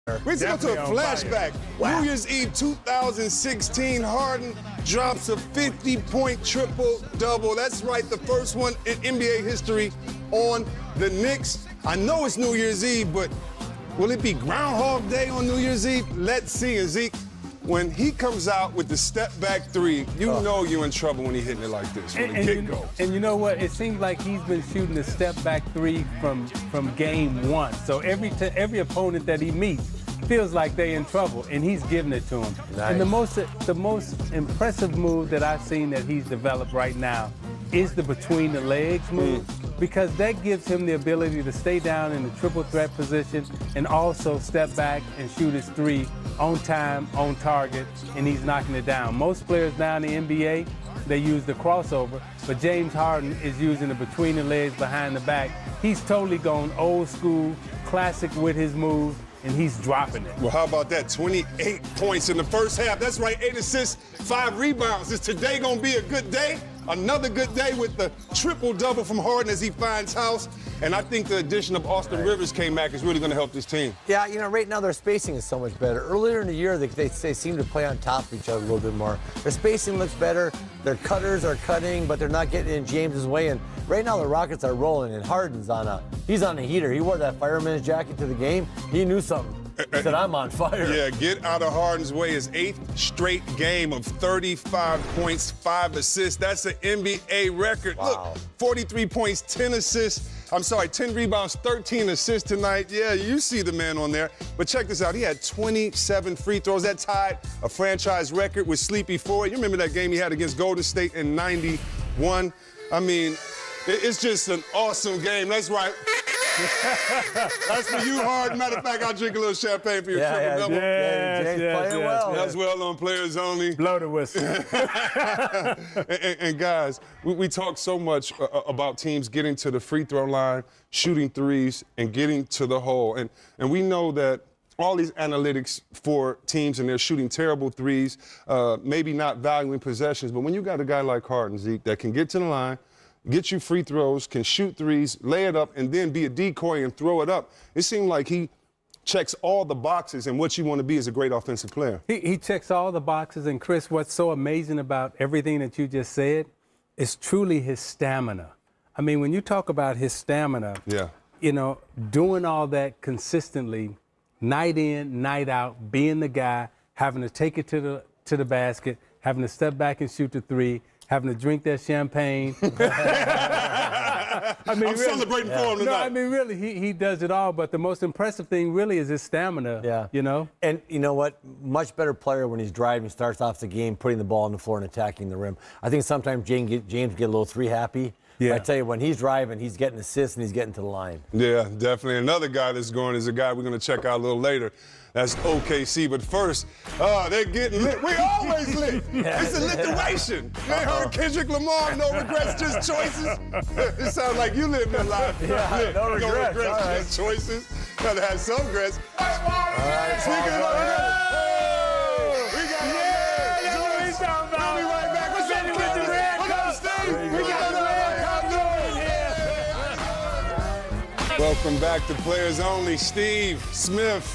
We're going to a flashback. Wow. New Year's Eve 2016, Harden drops a 50-point triple-double. That's right, the first one in NBA history on the Knicks. I know it's New Year's Eve, but will it be Groundhog Day on New Year's Eve? Let's see. And Zeke, when he comes out with the step-back three, you know you're in trouble when he's hitting it like this, when the kick goes. And you know what? It seems like he's been shooting the step-back three from game one. So every opponent that he meets feels like they're in trouble, and he's giving it to him. Nice. And the most impressive move that I've seen that he's developed right now is the between the legs move, because that gives him the ability to stay down in the triple threat position and also step back and shoot his three on time, on target, and he's knocking it down. Most players now in the NBA, they use the crossover, but James Harden is using the between the legs, behind the back. He's totally gone old school, classic with his moves, and he's dropping it. Well, how about that? 28 points in the first half. That's right, 8 assists, 5 rebounds. Is today going to be a good day? Another good day with the triple-double from Harden as he finds house. And I think the addition of Austin Rivers came-back is really going to help this team. Yeah, you know, right now their spacing is so much better. Earlier in the year, they seem to play on top of each other a little bit more. Their spacing looks better. Their cutters are cutting, but they're not getting in James's way. And right now the Rockets are rolling, and Harden's he's on a heater. He wore that fireman's jacket to the game. He knew something. He said, I'm on fire. Yeah, get out of Harden's way. His 8th straight game of 35 points, 5 assists. That's an NBA record. Wow. Look, 43 points, 10 assists. 10 rebounds, 13 assists tonight. Yeah, you see the man on there. But check this out. He had 27 free throws. That tied a franchise record with Sleepy Ford. You remember that game he had against Golden State in '91? I mean, it's just an awesome game. That's right. That's for you, Harden. Matter of fact, I'll drink a little champagne for your triple-double. James playing well. That's well on Players Only. Blow the whistle. and guys, we talk so much about teams getting to the free throw line, shooting threes, and getting to the hole. And we know that all these analytics for teams, and they're shooting terrible threes, maybe not valuing possessions. But when you got a guy like Harden, Zeke, that can get to the line, get you free throws, can shoot threes, lay it up, and then be a decoy and throw it up. It seemed like he checks all the boxes and what you want to be as a great offensive player. He checks all the boxes, and Chris, what's so amazing about everything that you just said is truly his stamina. I mean, when you talk about his stamina, you know, doing all that consistently, night in, night out, being the guy, having to take it to the basket, having to step back and shoot the three, having to drink that champagne. I'm really celebrating for him tonight. No, I mean, really, he does it all. But the most impressive thing really is his stamina, you know? And you know what? Much better player when he's driving, starts off the game, putting the ball on the floor and attacking the rim. I think sometimes James get a little three-happy. Yeah. I tell you, when he's driving, he's getting assists and he's getting to the line. Yeah, definitely. Another guy that's going is a guy we're going to check out a little later. That's OKC. But first, they're getting lit. We always lit. It's a lituation. You ain't heard of Kendrick Lamar, no regrets, just choices? It sounds like you live your life. Yeah, no regrets. No regrets, just choices. Gotta have some regrets. All right, speaking of regrets, we got We'll be right back. What's up, Kendrick? What's up, Steve? We got Welcome back to Players Only. Steve Smith.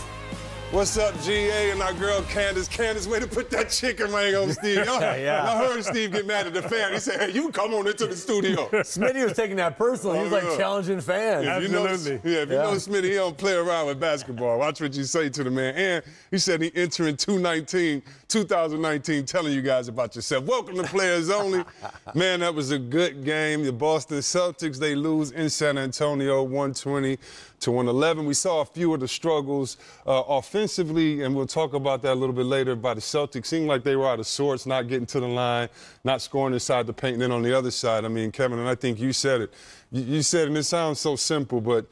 What's up, GA, and our girl Candace? Candace, way to put that chicken ring on Steve. I heard Steve get mad at the fan. He said, hey, you come on into the studio. Smitty was taking that personal. He was like challenging fans. Absolutely. If you know Smitty, he don't play around with basketball. Watch what you say to the man. And he said he entering 2019 telling you guys about yourself. Welcome to Players Only. Man, that was a good game. The Boston Celtics, they lose in San Antonio 120-111. We saw a few of the struggles offensively, and we'll talk about that a little bit later, by the Celtics. Seemed like they were out of sorts, not getting to the line, not scoring inside the paint. And then on the other side, I mean, Kevin, and I think you said it. You said, and it sounds so simple, but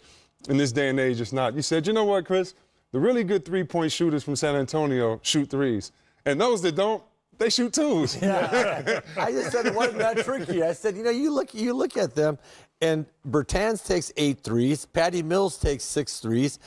in this day and age, it's not. You said, you know what, Chris? The really good three-point shooters from San Antonio shoot threes. And those that don't, they shoot twos. Yeah. I just said it wasn't that tricky. I said, you know, you look at them, and Bertans takes 8 threes. Patty Mills takes 6 threes.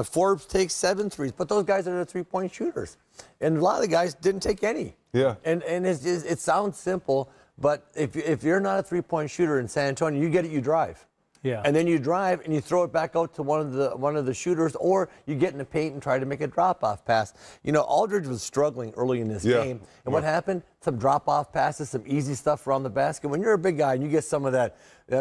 Forbes takes 7 threes. But those guys are the three-point shooters. And a lot of the guys didn't take any. Yeah. And it sounds simple, but if you're not a three-point shooter in San Antonio, you get it, you drive. Yeah. And then you drive and you throw it back out to one of the shooters, or you get in the paint and try to make a drop-off pass. You know, Aldridge was struggling early in this game. And what happened? Some drop-off passes, some easy stuff around the basket. When you're a big guy and you get some of that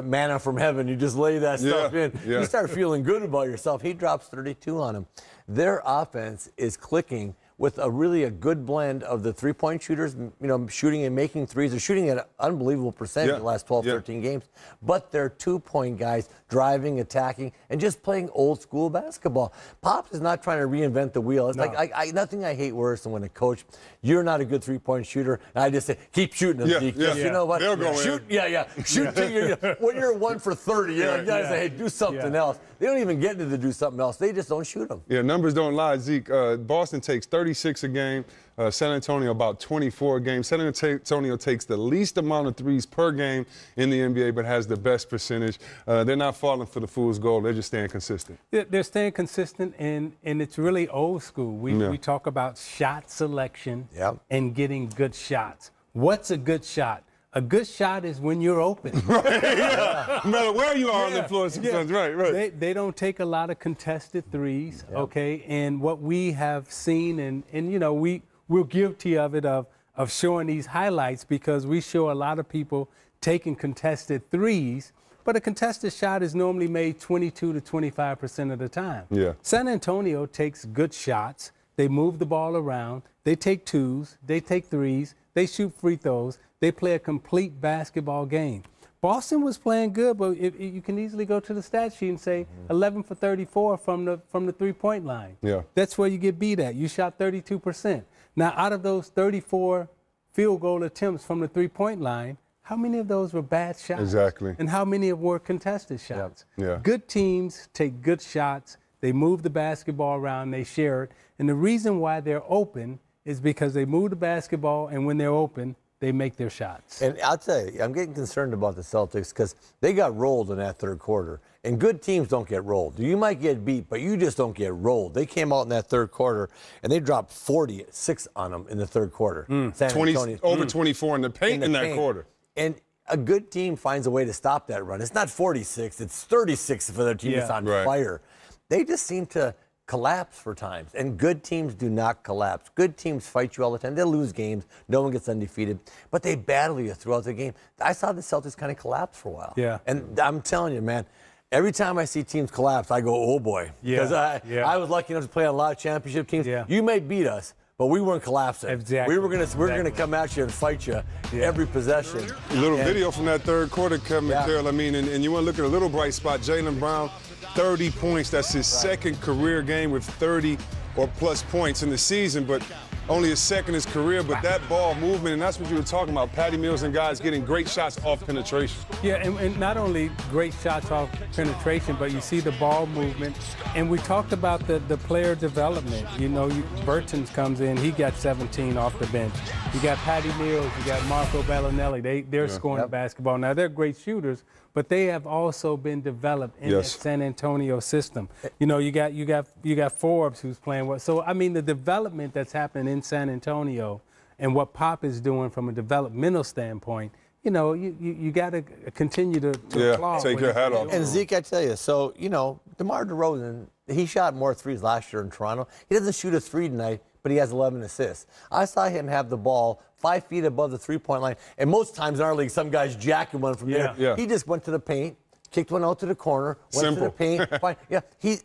manna from heaven, you just lay that stuff in, you start feeling good about yourself. He drops 32 on him. Their offense is clicking with really a good blend of the three-point shooters, you know, shooting and making threes. They're shooting at an unbelievable percentage the last 12, 13 games. But they're two-point guys driving, attacking, and just playing old-school basketball. Pops is not trying to reinvent the wheel. It's like nothing I hate worse than when a coach, you're not a good three-point shooter, and I just say, keep shooting them, Zeke. You know what? They'll go Shoot, in. Shoot till you're, when you're 1 for 30, you know, guys say, hey, do something else. They don't even get into to do something else. They just don't shoot them. Yeah, numbers don't lie, Zeke. Boston takes 36 a game. San Antonio about 24 a game. San Antonio takes the least amount of threes per game in the NBA, but has the best percentage. They're not falling for the fool's gold. They're just staying consistent. They're staying consistent, and it's really old school. We talk about shot selection and getting good shots. What's a good shot? A good shot is when you're open. No matter where you are on the floor, sometimes. Right. They don't take a lot of contested threes, okay? And what we have seen, and you know, we're guilty of it, of showing these highlights, because we show a lot of people taking contested threes, but a contested shot is normally made 22 to 25% of the time. Yeah. San Antonio takes good shots. They move the ball around. They take twos. They take threes. They shoot free throws. They play a complete basketball game. Boston was playing good, but you can easily go to the stat sheet and say 11 for 34 from the three-point line. Yeah. That's where you get beat at. You shot 32%. Now, out of those 34 field goal attempts from the three-point line, how many of those were bad shots? Exactly. And how many were contested shots? Yeah. Good teams take good shots. They move the basketball around. They share it. And the reason why they're open is because they move the basketball, and when they're open, they make their shots. And I'll tell you, I'm getting concerned about the Celtics because they got rolled in that third quarter. And good teams don't get rolled. You might get beat, but you just don't get rolled. They came out in that third quarter, and they dropped 46 on them in the third quarter. Over 24 in the paint in that quarter. And a good team finds a way to stop that run. It's not 46, it's 36 for their team that's on fire. They just seem to collapse for times, and good teams do not collapse. Good teams fight you all the time. They'll lose games. No one gets undefeated, but they battle you throughout the game. I saw the Celtics kind of collapse for a while. Yeah. And I'm telling you, man, every time I see teams collapse, I go, oh boy. Because I was lucky enough to play on a lot of championship teams. Yeah. You may beat us, but we weren't collapsing. Exactly. We're gonna come at you and fight you every possession. A little video from that third quarter, Kevin McHale. I mean, and you want to look at a little bright spot. Jaylen Brown, 30 points. That's his second career game with 30 or plus points in the season, but only his second in his career. But that ball movement, and that's what you were talking about, Patty Mills and guys getting great shots off penetration. Yeah, and not only great shots off penetration, but you see the ball movement. And we talked about the player development. You know, Burton comes in, he got 17 off the bench. You got Patty Mills, you got Marco Bellinelli. They're scoring the basketball. Now, they're great shooters, but they have also been developed in the San Antonio system. You know, you got Forbes who's playing well. So I mean, the development that's happening in San Antonio and what Pop is doing from a developmental standpoint, you know, you got to continue to applaud. Take your hat off. And Zeke, I tell you, so you know, DeMar DeRozan, he shot more threes last year in Toronto. He doesn't shoot a three tonight, but he has 11 assists. I saw him have the ball 5 feet above the three-point line, and most times in our league, some guys jacking one from there. Yeah. He just went to the paint, kicked one out to the corner, went to the paint. Fine.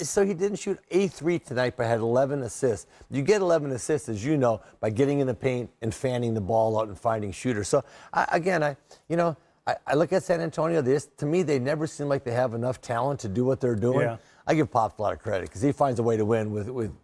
So he didn't shoot a three tonight, but had 11 assists. You get 11 assists, as you know, by getting in the paint and fanning the ball out and finding shooters. So I look at San Antonio. To me, they never seem like they have enough talent to do what they're doing. Yeah. I give Pops a lot of credit because he finds a way to win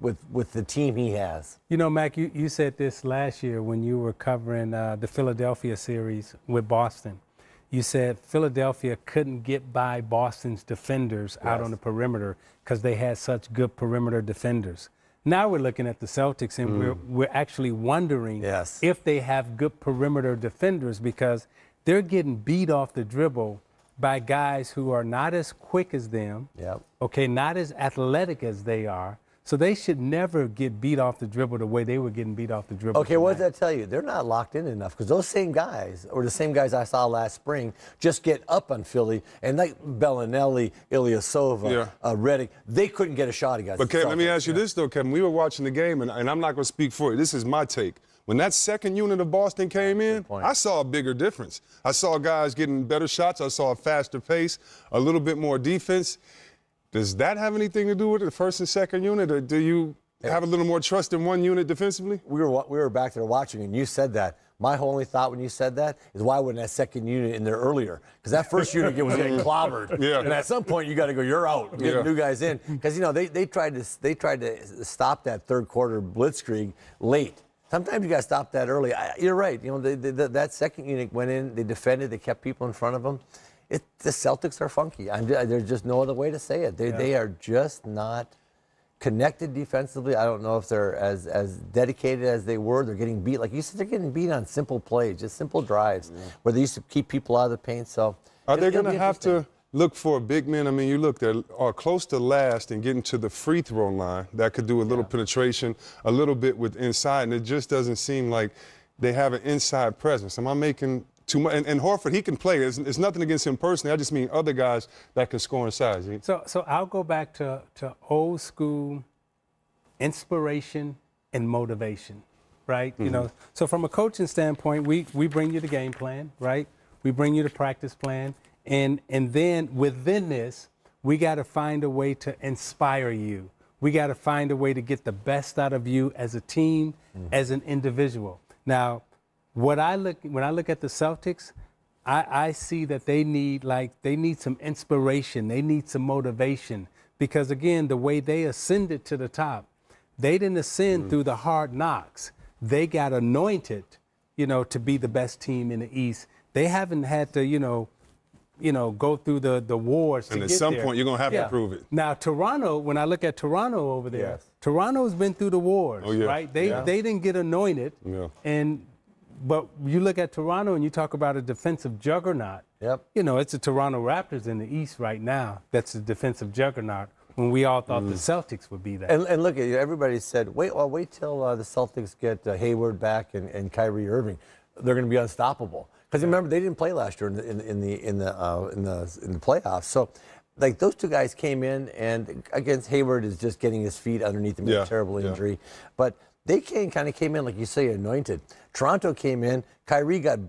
with the team he has. You know, Mac, you said this last year when you were covering the Philadelphia series with Boston. You said Philadelphia couldn't get by Boston's defenders out on the perimeter because they had such good perimeter defenders. Now we're looking at the Celtics, and we're actually wondering if they have good perimeter defenders because they're getting beat off the dribble by guys who are not as quick as them, okay, not as athletic as they are. So they should never get beat off the dribble the way they were getting beat off the dribble. Okay, what does that tell you? They're not locked in enough because those same guys, or the same guys I saw last spring, just get up on Philly, and like Bellinelli, Ilyasova, Redick, they couldn't get a shot against. But Kevin, let me ask you this though, Kevin. We were watching the game, and I'm not going to speak for you. This is my take. When that second unit of Boston came in, I saw a bigger difference. I saw guys getting better shots. I saw a faster pace, a little bit more defense. Does that have anything to do with the first and second unit, or do you have a little more trust in one unit defensively? We were back there watching, and you said that. My only thought when you said that is why wasn't that second unit in there earlier? Because that first unit was getting clobbered. Yeah. And at some point you got to go, you're out, get new guys in. Because they tried to stop that third quarter blitzkrieg late. Sometimes you got to stop that early. You're right. That second unit went in, they defended, they kept people in front of them. The Celtics are funky. There's just no other way to say it. They are just not connected defensively. I don't know if they're as dedicated as they were. They're getting beat. Like you said, they're getting beat on simple plays, just simple drives, where they used to keep people out of the paint. So are they going to have to look for a big man? I mean, you look, they are close to last and getting to the free throw line. That could do a little penetration, a little bit with inside, and it just doesn't seem like they have an inside presence. Am I making too much? And Horford, he can play. It's nothing against him personally. I just mean other guys that can score inside. So I'll go back to old school inspiration and motivation, right? So from a coaching standpoint, we bring you the game plan, right? We bring you the practice plan. And then within this, we got to find a way to inspire you. We got to find a way to get the best out of you as a team, as an individual. Now, when I look at the Celtics, I see that they need some inspiration. They need some motivation because, again, the way they ascended to the top, they didn't ascend through the hard knocks. They got anointed, to be the best team in the East. They haven't had to, go through the wars to get there. And at some point, you're going to have to prove it. Now, Toronto, when I look at Toronto over there, Toronto's been through the wars, right? They didn't get anointed. But you look at Toronto and you talk about a defensive juggernaut. It's the Toronto Raptors in the East right now. That's a defensive juggernaut when we all thought the Celtics would be that. And look, everybody said, wait till the Celtics get Hayward back and Kyrie Irving. They're going to be unstoppable. Because remember, they didn't play last year in the playoffs. So, like, those two guys came in, and against Hayward is just getting his feet underneath him with a terrible injury. But they kind of came in, like you say, anointed. Toronto came in. Kyrie got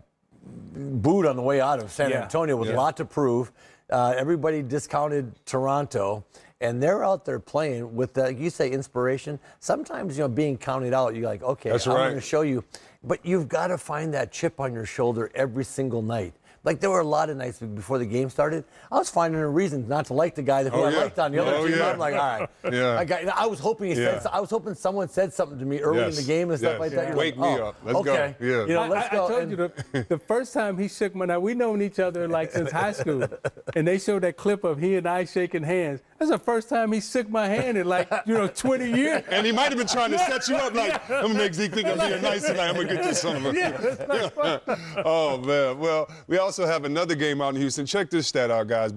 booed on the way out of San Antonio with a lot to prove. Everybody discounted Toronto. And they're out there playing with, you say, inspiration. Sometimes, being counted out, you're like, okay, I'm going to show you. But you've got to find that chip on your shoulder every single night. Like, there were a lot of nights before the game started, I was finding a reason not to like the guy who I liked on the other team. I'm like, all right. I was hoping I was hoping someone said something to me early in the game and stuff like that. You're Wake like, me up. Let's go. Let's go. I told you the first time he shook my hand, we've known each other since high school, and they showed that clip of he and I shaking hands. That's the first time he shook my hand in 20 years. And he might have been trying to set you up I'm going to make Zeke think I'm being nice tonight. I'm going to get this son of a... Oh, man. Well, we also have another game out in Houston. Check this stat out, guys.